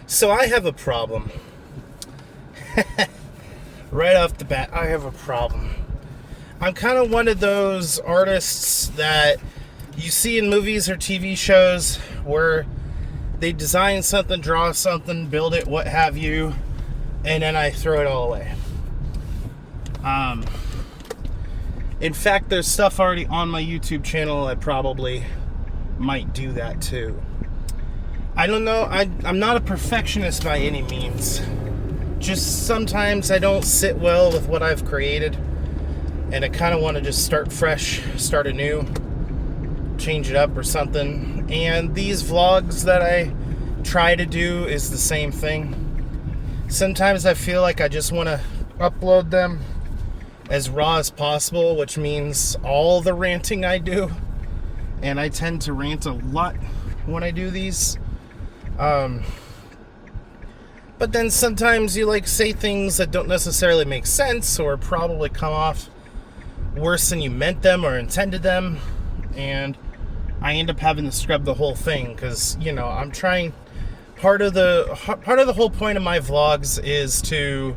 So I have a problem. Right off the bat, I have a problem. I'm kind of one of those artists that you see in movies or TV shows where they design something, draw something, build it, what have you, and then I throw it all away. In fact, there's stuff already on my YouTube channel. I probably might do that too. I don't know. I'm not a perfectionist by any means. Just sometimes I don't sit well with what I've created, and I kind of want to just start fresh, start anew, change it up or something. And these vlogs that I try to do is the same thing. Sometimes I feel like I just want to upload them as raw as possible, which means all the ranting I do, and I tend to rant a lot when I do these. But then sometimes you say things that don't necessarily make sense or probably come off worse than you meant them or intended them, and I end up having to scrub the whole thing because I'm trying. Part of the whole point of my vlogs is to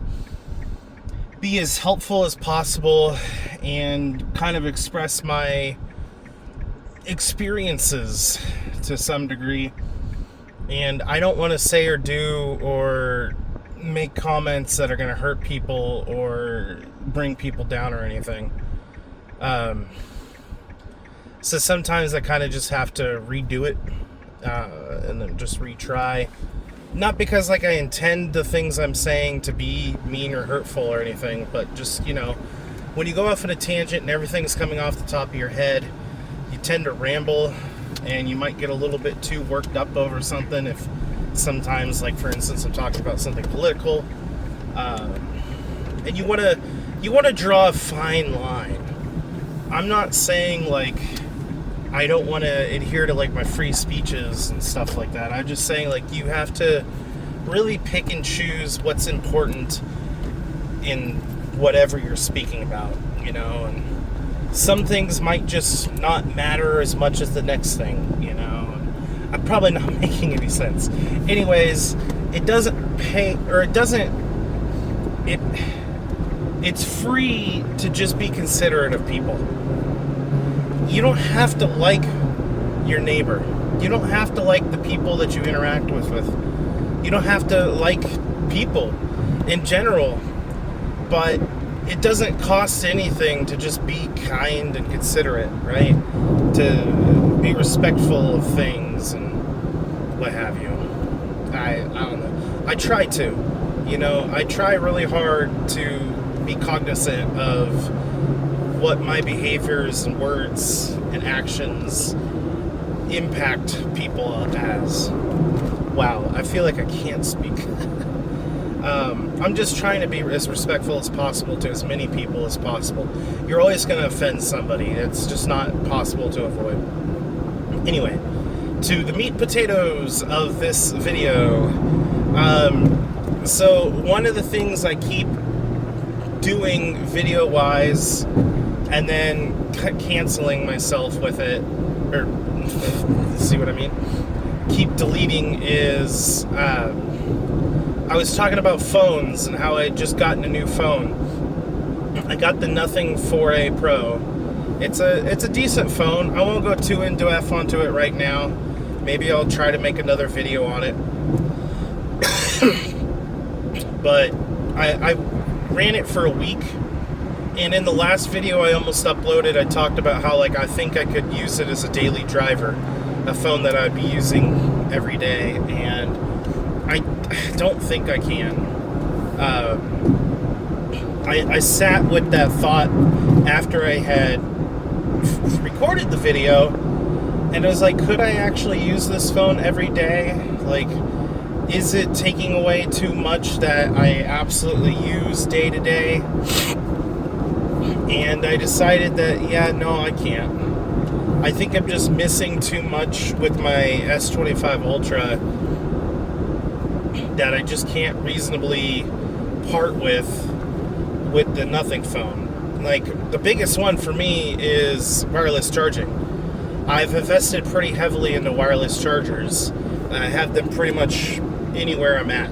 be as helpful as possible and kind of express my experiences to some degree. And I don't want to say or do or make comments that are going to hurt people or bring people down or anything. So sometimes I kind of just have to redo it and then just retry. Not because I intend the things I'm saying to be mean or hurtful or anything, but just, when you go off on a tangent and everything's coming off the top of your head, you tend to ramble. And you might get a little bit too worked up over something if sometimes, for instance, I'm talking about something political. And you want to draw a fine line. I'm not saying, I don't want to adhere to, my free speeches and stuff like that. I'm just saying, you have to really pick and choose what's important in whatever you're speaking about, and some things might just not matter as much as the next thing, I'm probably not making any sense. Anyways, it's free to just be considerate of people. You don't have to like your neighbor. You don't have to like the people that you interact with. You don't have to like people in general, but it doesn't cost anything to just be kind and considerate, right? To be respectful of things and what have you. I don't know. I try to. I try really hard to be cognizant of what my behaviors and words and actions impact people as. Wow, I feel like I can't speak. I'm just trying to be as respectful as possible to as many people as possible. You're always going to offend somebody. It's just not possible to avoid. Anyway, to the meat potatoes of this video. So one of the things I keep doing video-wise and then canceling myself with it, or see what I mean? Keep deleting is... I was talking about phones and how I had just gotten a new phone. I got the Nothing 4A Pro. It's a decent phone. I won't go too in depth onto it right now. Maybe I'll try to make another video on it. But I ran it for a week. And in the last video I almost uploaded, I talked about how I think I could use it as a daily driver. A phone that I'd be using every day. And I don't think I can. I sat with that thought after I had recorded the video, and I was like, could I actually use this phone every day? Is it taking away too much that I absolutely use day to day? And I decided that, no, I can't. I think I'm just missing too much with my S25 Ultra that I just can't reasonably part with the Nothing phone. The biggest one for me is wireless charging. I've invested pretty heavily into wireless chargers. I have them pretty much anywhere I'm at.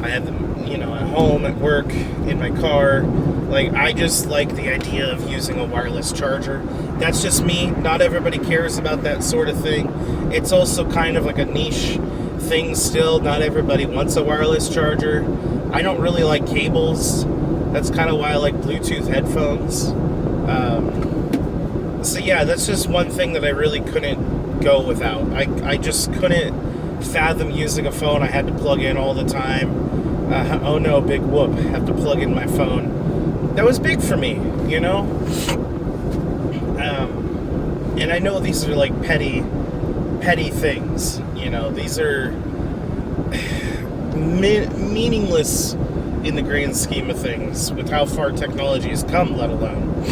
I have them, at home, at work, in my car. Like, I just like the idea of using a wireless charger. That's just me. Not everybody cares about that sort of thing. It's also kind of like a niche thing still. Not everybody wants a wireless charger. I don't really like cables. That's kind of why I like Bluetooth headphones. So yeah, that's just one thing that I really couldn't go without. I just couldn't fathom using a phone I had to plug in all the time. Oh no, big whoop, I have to plug in my phone. That was big for me, and I know these are like petty things, these are meaningless in the grand scheme of things with how far technology has come, let alone.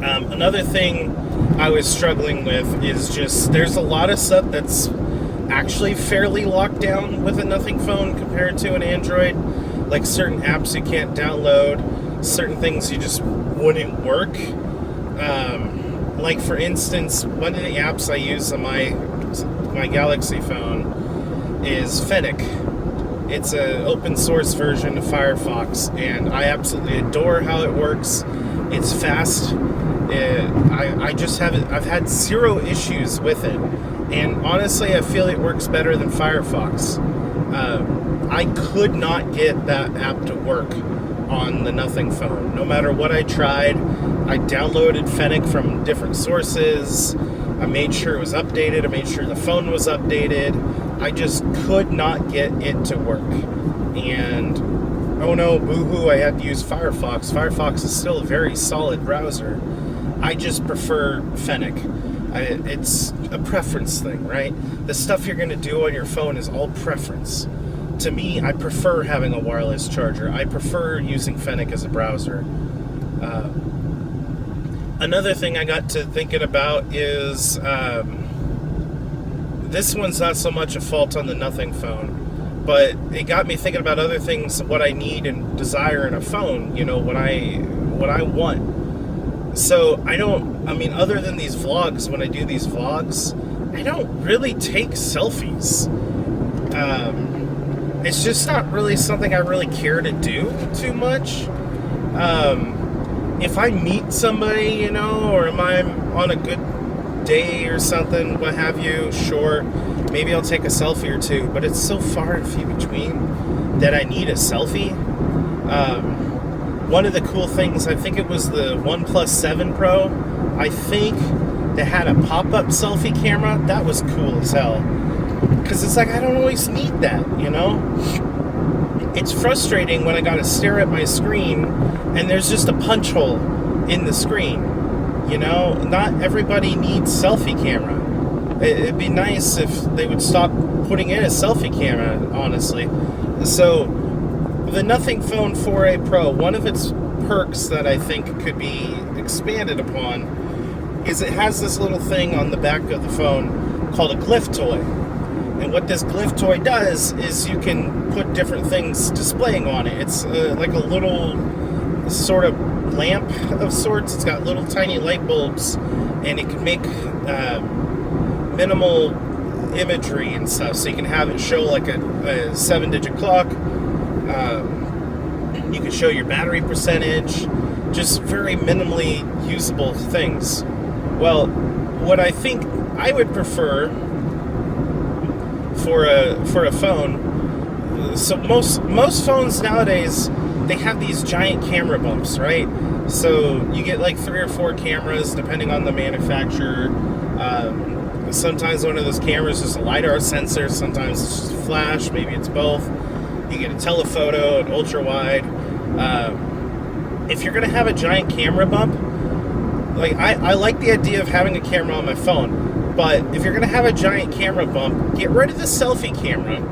Another thing I was struggling with is just there's a lot of stuff that's actually fairly locked down with a Nothing phone compared to an Android. Like certain apps you can't download, certain things you just wouldn't work. Like for instance, one of the apps I use on my Galaxy phone is Fennec. It's an open source version of Firefox, and I absolutely adore how it works. It's fast. I've had zero issues with it, and honestly I feel it works better than Firefox. I could not get that app to work on the Nothing phone. No matter what I tried, I downloaded Fennec from different sources, I made sure it was updated, I made sure the phone was updated. I just could not get it to work, and oh no, boo-hoo, I had to use Firefox. Firefox is still a very solid browser. I just prefer Fennec. It's a preference thing, right? The stuff you're going to do on your phone is all preference. To me, I prefer having a wireless charger. I prefer using Fennec as a browser. Another thing I got to thinking about is this one's not so much a fault on the Nothing phone, but it got me thinking about other things, what I need and desire in a phone, what I want. So other than these vlogs, when I do these vlogs, I don't really take selfies. It's just not really something I really care to do too much. If I meet somebody, or am I on a good day or something, what have you, sure, maybe I'll take a selfie or two, but it's so far and few between that I need a selfie. One of the cool things, I think it was the OnePlus 7 Pro, I think, that had a pop-up selfie camera. That was cool as hell. Because it's like, I don't always need that, It's frustrating when I gotta stare at my screen and there's just a punch hole in the screen. Not everybody needs selfie camera. It'd be nice if they would stop putting in a selfie camera, honestly. So, the Nothing Phone 4a Pro, one of its perks that I think could be expanded upon is it has this little thing on the back of the phone called a glyph toy. And what this glyph toy does is you can put different things displaying on it. It's like a little sort of lamp of sorts. It's got little tiny light bulbs, and it can make minimal imagery and stuff. So you can have it show like a 7-digit clock. You can show your battery percentage, just very minimally usable things. Well, what I think I would prefer for a phone, so most phones nowadays, they have these giant camera bumps, right? So you get like 3 or 4 cameras depending on the manufacturer. Sometimes one of those cameras is a LiDAR sensor, sometimes it's just a flash, maybe it's both. You get a telephoto, an ultra wide. If you're gonna have a giant camera bump, like I like the idea of having a camera on my phone, but if you're gonna have a giant camera bump, get rid of the selfie camera.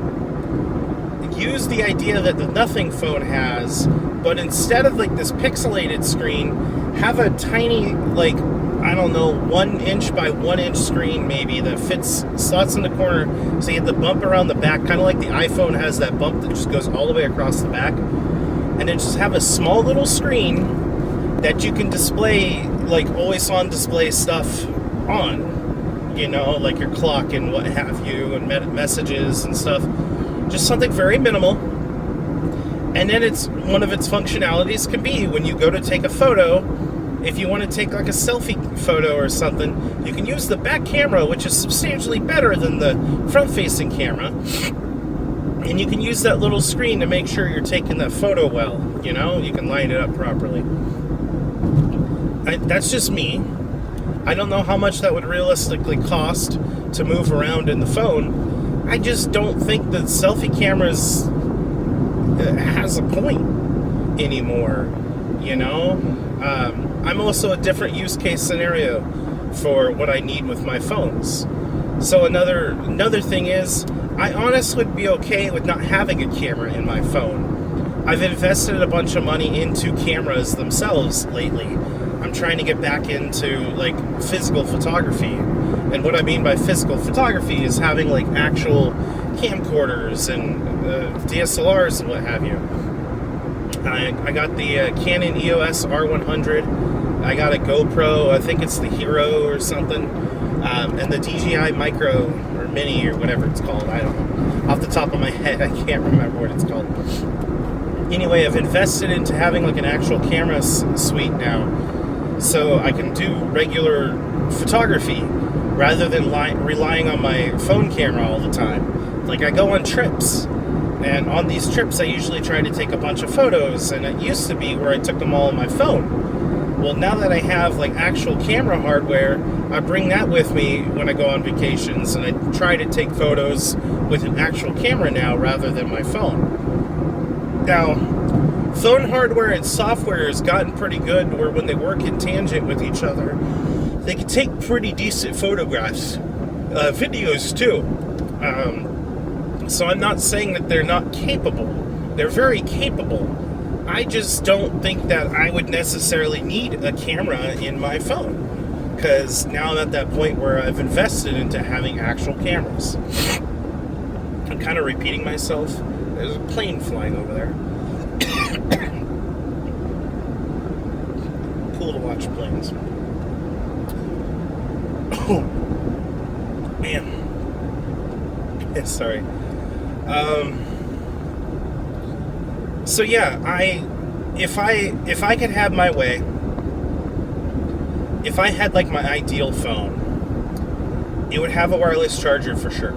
Use the idea that the Nothing phone has, but instead of like this pixelated screen, have a tiny, like, I don't know, 1 inch by 1 inch screen maybe that slots in the corner, so you have the bump around the back, kind of like the iPhone has that bump that just goes all the way across the back, and then just have a small little screen that you can display, like always on display stuff on. like your clock and what have you, and messages and stuff. Just something very minimal. And then one of its functionalities can be when you go to take a photo, if you want to take like a selfie photo or something, you can use the back camera, which is substantially better than the front-facing camera. And you can use that little screen to make sure you're taking that photo well. You can line it up properly. That's just me. I don't know how much that would realistically cost to move around in the phone. I just don't think that selfie cameras has a point anymore. I'm also a different use case scenario for what I need with my phones. So another thing is, I honestly would be okay with not having a camera in my phone. I've invested a bunch of money into cameras themselves lately. I'm trying to get back into like physical photography. And what I mean by physical photography is having like actual camcorders and DSLRs and what have you. I got the Canon EOS R100. I got a GoPro, I think it's the Hero or something. And the DJI Micro or Mini or whatever it's called. I don't know. Off the top of my head, I can't remember what it's called. Anyway, I've invested into having like an actual camera suite now, so I can do regular photography rather than relying on my phone camera all the time. Like I go on trips, and on these trips I usually try to take a bunch of photos, and it used to be where I took them all on my phone. Well, now that I have like actual camera hardware, I bring that with me when I go on vacations, and I try to take photos with an actual camera now rather than my phone. Now, phone hardware and software has gotten pretty good where when they work in tangent with each other, they can take pretty decent photographs, videos too. So I'm not saying that they're not capable. They're very capable. I just don't think that I would necessarily need a camera in my phone, because now I'm at that point where I've invested into having actual cameras. I'm kind of repeating myself. There's a plane flying over there. Cool to watch planes. Oh, man. Yeah, sorry. So yeah, if I could have my way, if I had like my ideal phone, it would have a wireless charger for sure.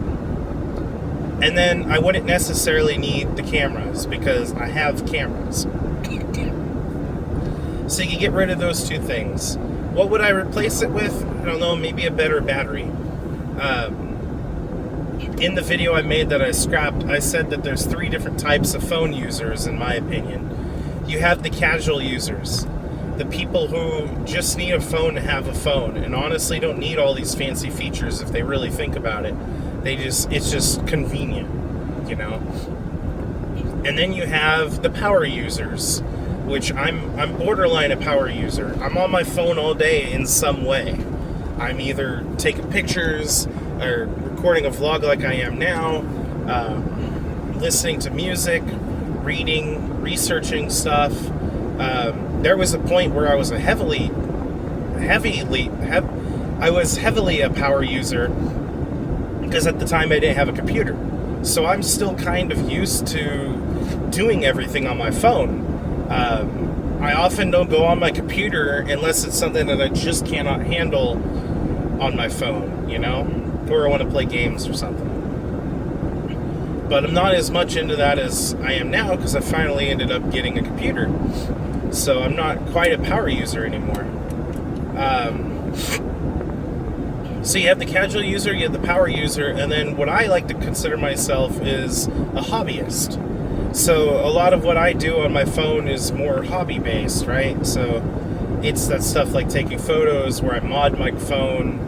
And then I wouldn't necessarily need the cameras because I have cameras. So you can get rid of those two things. What would I replace it with? I don't know, maybe a better battery. In the video I made that I scrapped, I said that there's 3 different types of phone users, in my opinion. You have the casual users, the people who just need a phone to have a phone, and honestly don't need all these fancy features if they really think about it. It's just convenient, And then you have the power users, which I'm borderline a power user. I'm on my phone all day in some way. I'm either taking pictures or recording a vlog like I am now, listening to music, reading, researching stuff. There was a point where I was heavily a power user, because at the time I didn't have a computer. So I'm still kind of used to doing everything on my phone. I often don't go on my computer unless it's something that I just cannot handle on my phone, or I want to play games or something. But I'm not as much into that as I am now, because I finally ended up getting a computer. So I'm not quite a power user anymore. So you have the casual user, you have the power user, and then what I like to consider myself is a hobbyist. So a lot of what I do on my phone is more hobby-based, right? So it's that stuff like taking photos where I mod my phone.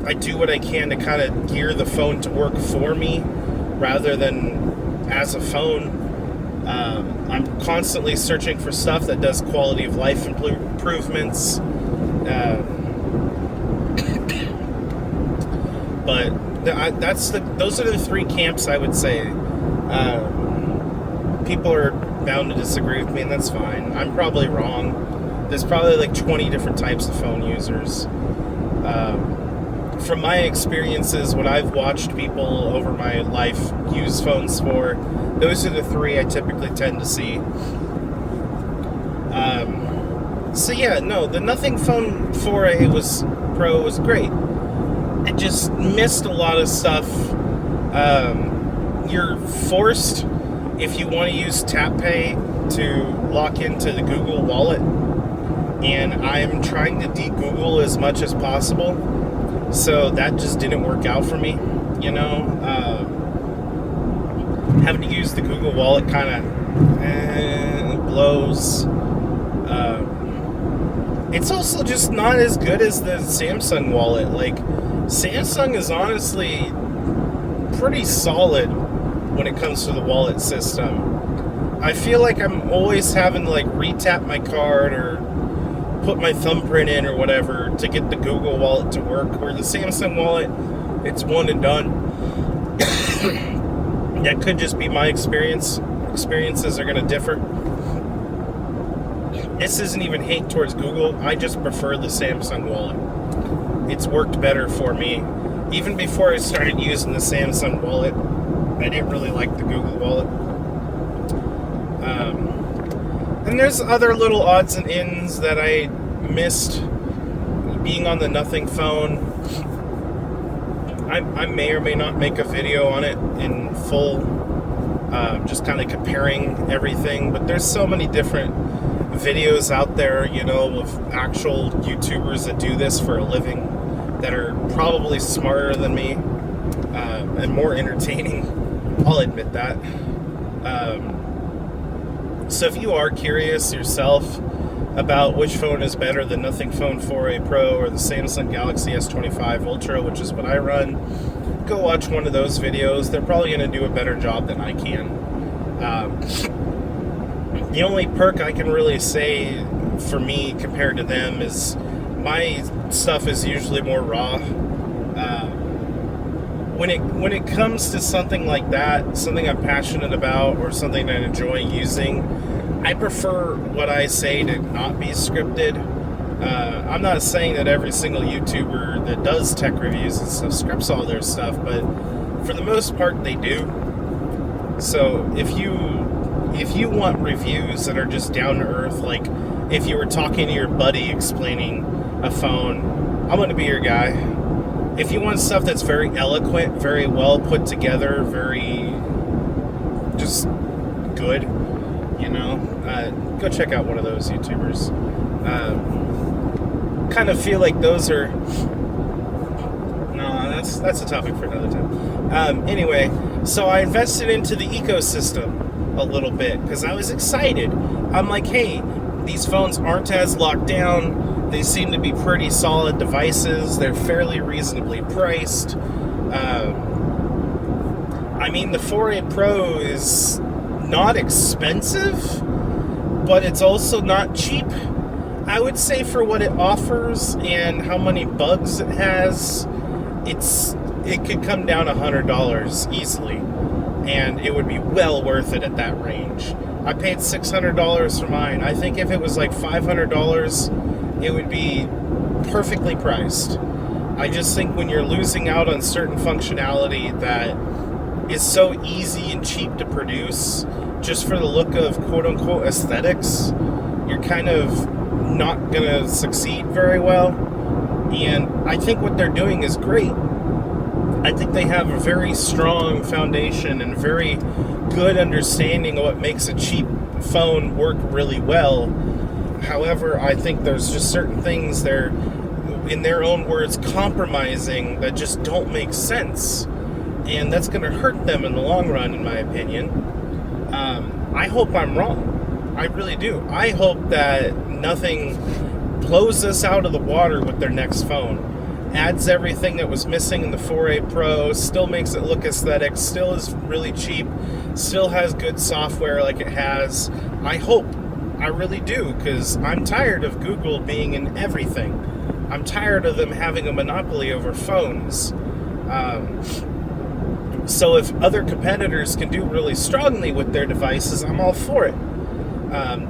I do what I can to kind of gear the phone to work for me rather than as a phone. I'm constantly searching for stuff that does quality of life improvements. But those are the 3 camps I would say. People are bound to disagree with me, and that's fine. I'm probably wrong. There's probably like 20 different types of phone users. From my experiences, what I've watched people over my life use phones for, those are the three I typically tend to see. So yeah, no, the Nothing Phone 4A Pro was great. It just missed a lot of stuff. You're forced, if you want to use Tap Pay, to lock into the Google Wallet, and I'm trying to de-Google as much as possible, so that just didn't work out for me. You know, having to use the Google Wallet kind of blows. It's also just not as good as the Samsung wallet. Like, Samsung is honestly pretty solid when it comes to the wallet system. I feel like I'm always having to, like, retap my card or put my thumbprint in or whatever to get the Google Wallet to work, where the Samsung wallet, it's one and done. That could just be my experience. Experiences are going to differ. This isn't even hate towards Google. I just prefer the Samsung wallet. It's worked better for me. Even before I started using the Samsung wallet, I didn't really like the Google wallet. And there's other little odds and ends that I missed being on the Nothing Phone. I may or may not make a video on it in full, just kind of comparing everything. But there's so many different videos out there, you know, of actual YouTubers that do this for a living that are probably smarter than me and more entertaining. I'll admit that. So if you are curious yourself about which phone is better, the Nothing Phone 4A Pro or the Samsung Galaxy S25 Ultra, which is what I run, go watch one of those videos. They're probably going to do a better job than I can. The only perk I can really say for me compared to them is my stuff is usually more raw. When it comes to something like that, something I'm passionate about or something I enjoy using, I prefer what I say to not be scripted. I'm not saying that every single YouTuber that does tech reviews and stuff scripts all their stuff, but for the most part they do. So if you want reviews that are just down to earth, like if you were talking to your buddy explaining a phone, I'm going to be your guy. If you want stuff that's very eloquent, very well put together, very just good, you know, go check out one of those YouTubers. Kind of feel like those are... No, that's a topic for another time. Anyway, so I invested into the ecosystem a little bit because I was excited. I'm like, hey, these phones aren't as locked down. They seem to be pretty solid devices. They're fairly reasonably priced. I mean, the 4A Pro is not expensive, but it's also not cheap. I would say for what it offers and how many bugs it has, it could come down $100 easily, and it would be well worth it at that range. I paid $600 for mine. I think if it was like $500, it would be perfectly priced. I just think when you're losing out on certain functionality that is so easy and cheap to produce, just for the look of quote-unquote aesthetics, you're kind of not gonna succeed very well. And I think what they're doing is great. I think they have a very strong foundation and very good understanding of what makes a cheap phone work really well. However, I think there's just certain things they're, in their own words, compromising that just don't make sense. And that's going to hurt them in the long run, in my opinion. I hope I'm wrong. I really do. I hope that Nothing blows us out of the water with their next phone. Adds everything that was missing in the 4A Pro, still makes it look aesthetic, still is really cheap, still has good software like it has. I hope. I really do, because I'm tired of Google being in everything. I'm tired of them having a monopoly over phones. So if other competitors can do really strongly with their devices, I'm all for it.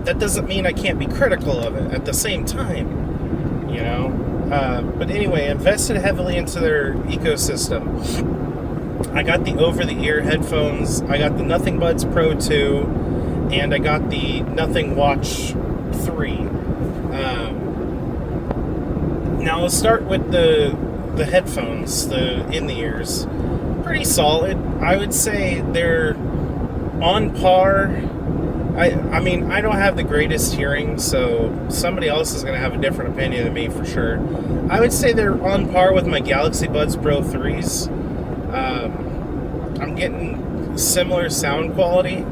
That doesn't mean I can't be critical of it at the same time. You know, But anyway, invested heavily into their ecosystem. I got the over-the-ear headphones. I got the Nothing Buds Pro 2, and I got the Nothing Watch 3. Now let's start with the headphones, the in-the-ears. Pretty solid. I would say they're on par. I mean, I don't have the greatest hearing, so somebody else is going to have a different opinion than me for sure. I would say they're on par with my Galaxy Buds Pro 3s. I'm getting similar sound quality.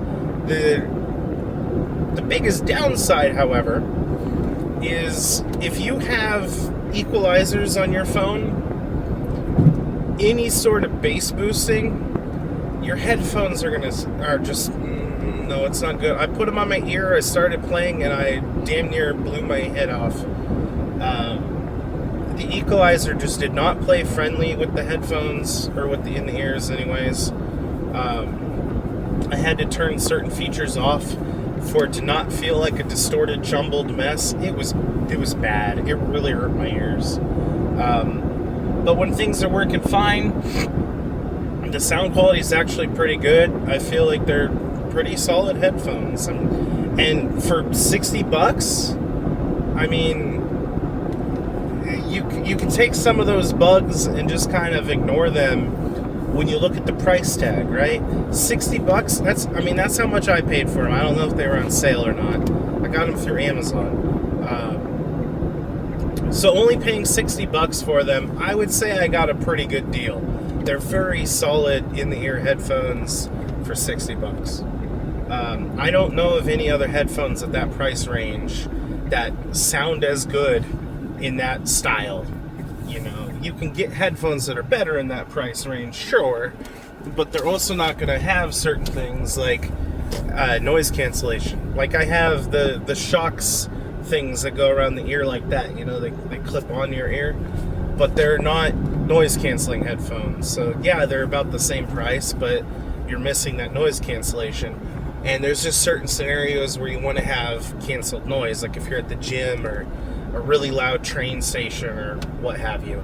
The biggest downside, however, is if you have equalizers on your phone, any sort of bass boosting, your headphones are just no, it's not good. I put them on my ear, I started playing, and I damn near blew my head off. The equalizer just did not play friendly with the headphones, or with the in-the-ears anyways. I had to turn certain features off for it to not feel like a distorted, jumbled mess. It was bad. It really hurt my ears. But when things are working fine, the sound quality is actually pretty good. I feel like they're pretty solid headphones. And for $60, I mean, you can take some of those bugs and just kind of ignore them when you look at the price tag, right? $60, that's how much I paid for them. I don't know if they were on sale or not. I got them through Amazon. So only paying $60 for them, I would say I got a pretty good deal. They're very solid in-the-ear headphones for $60. I don't know of any other headphones at that price range that sound as good in that style. You know, you can get headphones that are better in that price range, sure, but they're also not going to have certain things like noise cancellation. Like I have the Shocks things that go around the ear like that, you know, they clip on your ear, but they're not noise canceling headphones. So yeah, they're about the same price, but you're missing that noise cancellation. And there's just certain scenarios where you want to have canceled noise, like if you're at the gym or a really loud train station or what have you.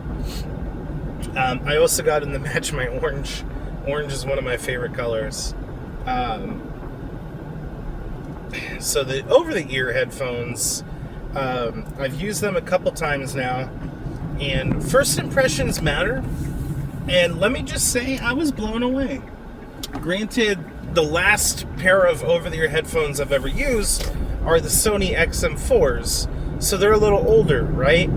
I also got in the Match My Orange. Orange is one of my favorite colors. So the over-the-ear headphones, I've used them a couple times now, and first impressions matter. And let me just say, I was blown away. Granted, the last pair of over-the-ear headphones I've ever used are the Sony XM4s, so they're a little older, right?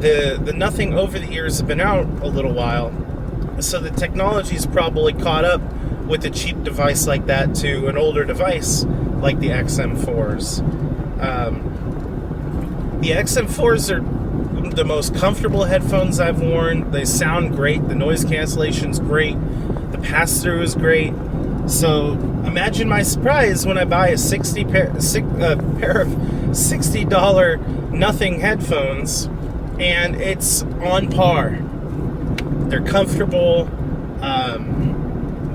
The Nothing over-the-ears have been out a little while, so the technology's probably caught up with a cheap device like that to an older device like the XM4s. The XM4s are the most comfortable headphones I've worn. They sound great. The noise cancellation's great. The pass-through is great. So imagine my surprise when I buy a pair of $60 Nothing headphones, and it's on par. They're comfortable.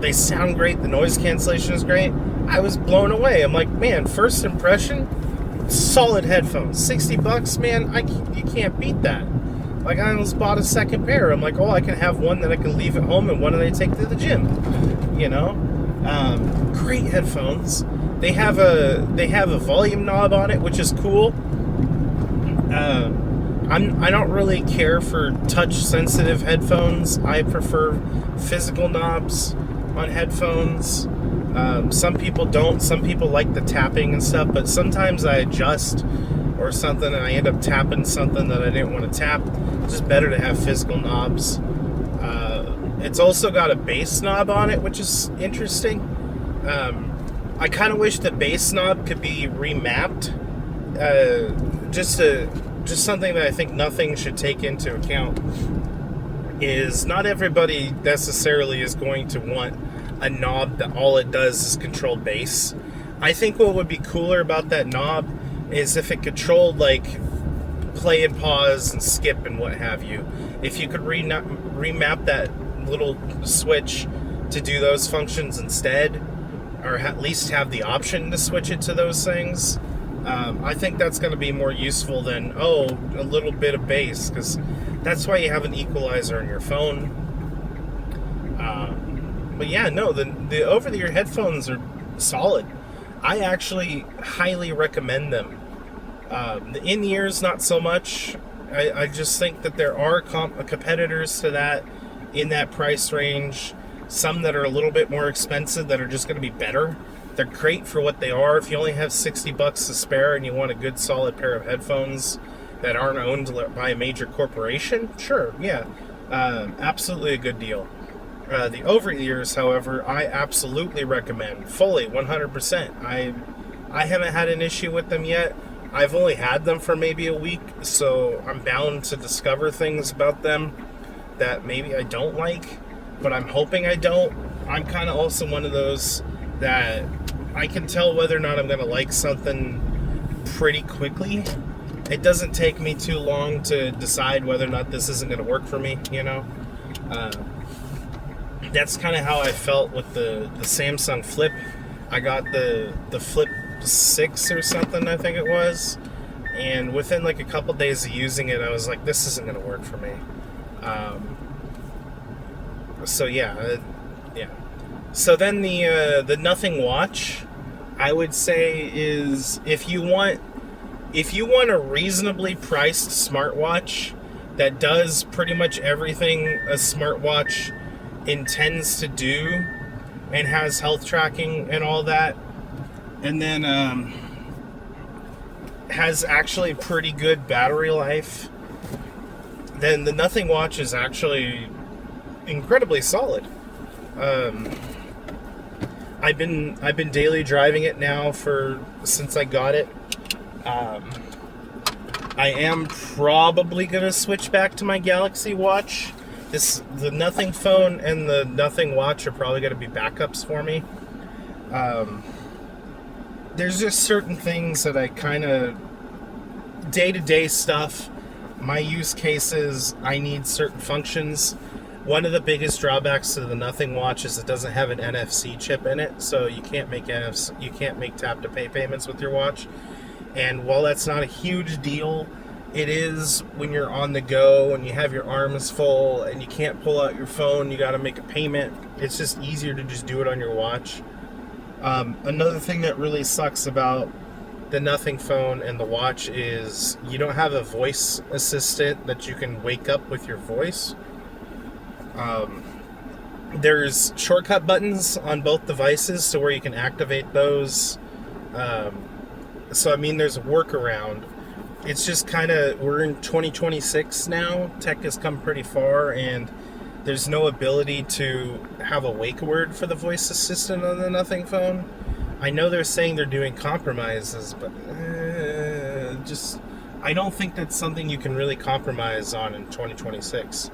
They sound great. The noise cancellation is great. I was blown away. I'm like, man, first impression, solid headphones. $60, man, you can't beat that. Like, I almost bought a second pair. I'm like, oh, I can have one that I can leave at home and one that I take to the gym. You know, great headphones. They have a volume knob on it, which is cool. I don't really care for touch-sensitive headphones. I prefer physical knobs on headphones. Some people don't. Some people like the tapping and stuff, but sometimes I adjust or something and I end up tapping something that I didn't want to tap. It's just better to have physical knobs. It's also got a bass knob on it, which is interesting. I kind of wish the bass knob could be remapped. Just something that I think Nothing should take into account is not everybody necessarily is going to want a knob that all it does is control bass. I think what would be cooler about that knob is if it controlled like play and pause and skip and what have you. If you could remap that little switch to do those functions instead, or at least have the option to switch it to those things, I think that's going to be more useful than, a little bit of bass, because That's why you have an equalizer on your phone. But yeah, no, the over-the-ear headphones are solid. I actually highly recommend them. The in-ears, not so much. I just think that there are competitors to that in that price range. Some that are a little bit more expensive that are just going to be better. They're great for what they are. If you only have $60 to spare and you want a good solid pair of headphones that aren't owned by a major corporation, sure, yeah, absolutely a good deal. The over-ears, however, I absolutely recommend, fully, 100%. I haven't had an issue with them yet. I've only had them for maybe a week, so I'm bound to discover things about them that maybe I don't like, but I'm hoping I don't. I'm kind of also one of those that I can tell whether or not I'm going to like something pretty quickly. It doesn't take me too long to decide whether or not this isn't going to work for me, you know? That's kind of how I felt with the Samsung Flip. I got the Flip 6 or something, I think it was. And within like a couple days of using it, I was like, this isn't going to work for me. So yeah. So then the Nothing Watch, I would say, is if you want a reasonably priced smartwatch that does pretty much everything a smartwatch intends to do and has health tracking and all that, and then has actually pretty good battery life, then the Nothing Watch is actually incredibly solid. I've been daily driving it now since I got it. I am probably gonna switch back to my Galaxy Watch. The Nothing phone and the Nothing Watch are probably gonna be backups for me. There's just certain things that I kind of day-to-day stuff. My use cases, I need certain functions. One of the biggest drawbacks to the Nothing Watch is it doesn't have an NFC chip in it, so you can't make tap to pay payments with your watch. And while that's not a huge deal, it is when you're on the go and you have your arms full and you can't pull out your phone, you got to make a payment. It's just easier to just do it on your watch. Another thing that really sucks about the Nothing phone and the watch is you don't have a voice assistant that you can wake up with your voice. There's shortcut buttons on both devices so where you can activate those. So I mean, there's a workaround. It's just kind of, we're in 2026 now. Tech has come pretty far, and there's no ability to have a wake word for the voice assistant on the Nothing phone. I know they're saying they're doing compromises, but I don't think that's something you can really compromise on in 2026.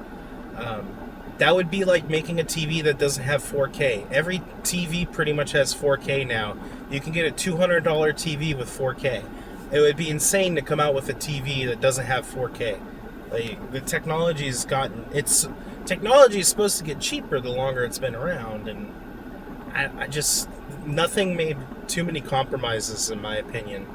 That would be like making a TV that doesn't have 4K. Every TV pretty much has 4K now. You can get a $200 TV with 4K. It would be insane to come out with a TV that doesn't have 4K. Like, the technology's gotten... Technology is supposed to get cheaper the longer it's been around, and I just... Nothing made too many compromises, in my opinion.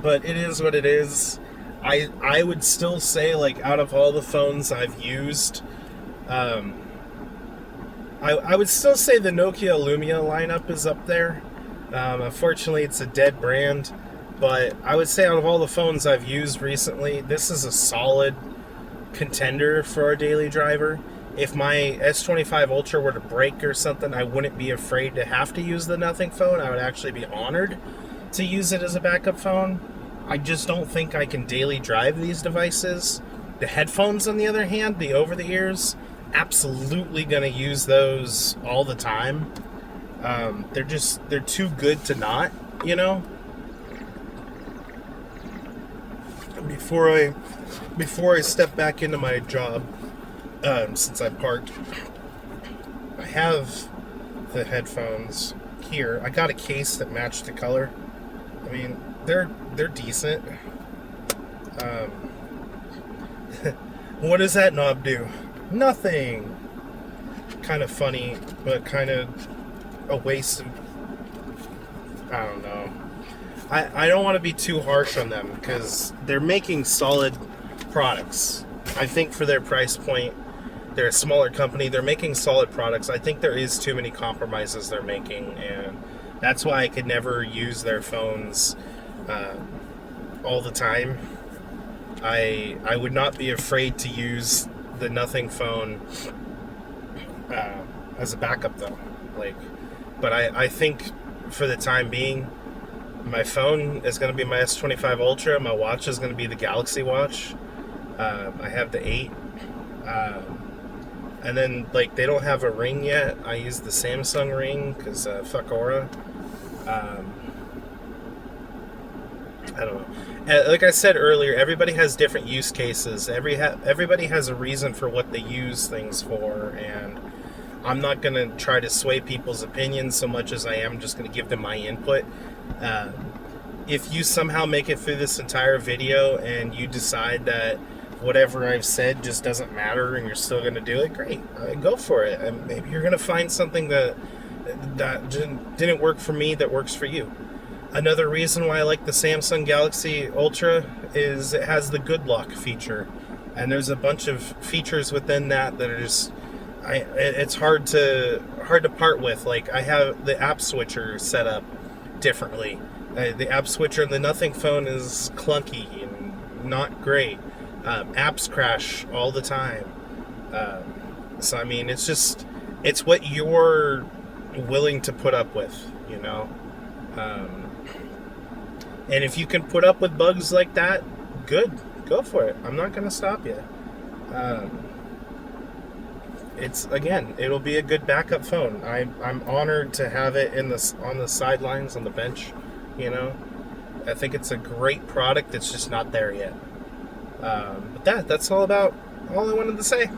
But it is what it is. I would still say, like, out of all the phones I've used, I would still say the Nokia Lumia lineup is up there. Unfortunately, it's a dead brand, but I would say out of all the phones I've used recently, this is a solid contender for a daily driver. If my S25 Ultra were to break or something, I wouldn't be afraid to have to use the Nothing phone. I would actually be honored to use it as a backup phone. I just don't think I can daily drive these devices. The headphones, on the other hand, the over-the-ears, absolutely going to use those all the time. They're too good to not, you know? Before I step back into my job, since I parked, I have the headphones here. I got a case that matched the color. I mean, they're decent. What does that knob do? Nothing. Kind of funny, but kind of a waste of... I don't know. I don't want to be too harsh on them, because they're making solid products. I think for their price point, they're a smaller company. They're making solid products. I think there is too many compromises they're making, and that's why I could never use their phones all the time. I would not be afraid to use the Nothing phone as a backup though. But I think for the time being, my phone is going to be my S25 Ultra. My watch is going to be the Galaxy Watch. I have the 8. And then, they don't have a ring yet. I use the Samsung ring because fuck Aura. I don't know. Like I said earlier, everybody has different use cases. Everybody has a reason for what they use things for, and I'm not going to try to sway people's opinions so much as I am just going to give them my input. If you somehow make it through this entire video and you decide that whatever I've said just doesn't matter and you're still going to do it, great. Go for it. And maybe you're going to find something that didn't work for me that works for you. Another reason why I like the Samsung Galaxy Ultra is it has the Good Lock feature. And there's a bunch of features within that are just... it's hard to part with. I have the app switcher set up differently. The app switcher in the Nothing phone is clunky and not great. Apps crash all the time. So I mean, it's what you're willing to put up with, you know. And if you can put up with bugs like that, good, go for it. I'm not going to stop you. It'll be a good backup phone. I'm honored to have it on the sidelines on the bench. You know, I think it's a great product. It's just not there yet. But that's all I wanted to say.